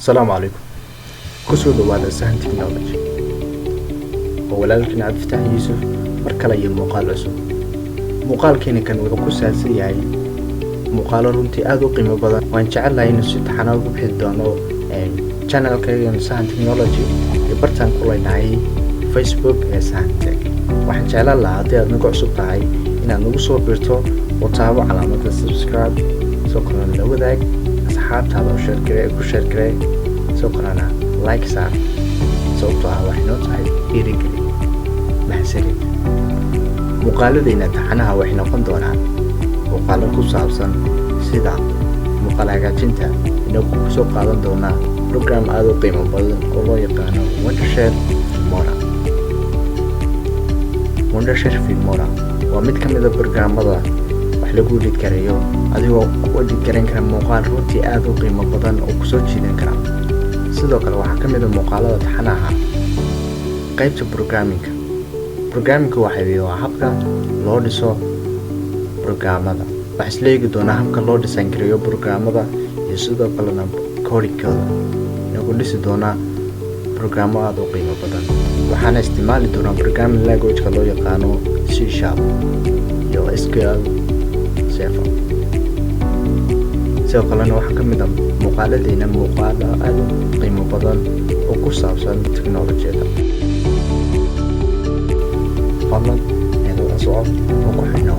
السلام عليكم. كسو دواada Sahan Technology. walaalkiin Cabdifatax Yuusuf mar kale iyo muuqaal cusub. Muuqaalkeena kan wuxuu ku saabsan yahay muuqaalo runtii aad u qiimo badan. Waan jecelahay in si taxanaad ugu bixin doono channel-kayga Sahan Technology ee bartaan ku leenahay Facebook ee Sahan Tech. Waxaan jeclaan lahaa haddii aad nagu cusub tahay inaad nagu soo biirto oo taabo calaamadda subscribe soo kalena la wadaag asxaabtaada oo share garee soo kalena like saar sababtoo ah waxay noo tahay dhiirigelin mahadsanid. muuqaaladayna taxanaha waxay noqon doonaan muuqaalo ku saabsan sida muuqaal hagaajinta inuu ku soo qaadan doonaa program aad u qiimo badan oo loo yaqaano Wondershare Filmora waa mid ka mid ah programmada wax lagu edit gareeyo adigoo ku edit gareyn kara muuqaal runtii aad u qiimo badan oo ku soo jiidan kara. sidoo kale waxaa ka mid ah muuqaalada taxanaha qaybta programming waa habka loo dhiso programmada. waxaa isla eegi doonaa habka loo design gareeyo programmada iyo sidoo kalena codingkooda. inagu dhisi doonaa programmo aad u qiimo badan. waxaana isticmaali doonaa programming language-ka loo yaqaano C# iyo SQL Server. sidoo kalena waxaa ka mid ah muuqaaladayna muuqaalo aad u qiimo badan oo ku saabsan teknolojiyada. fadlan inaad la soco oo ku xidhnow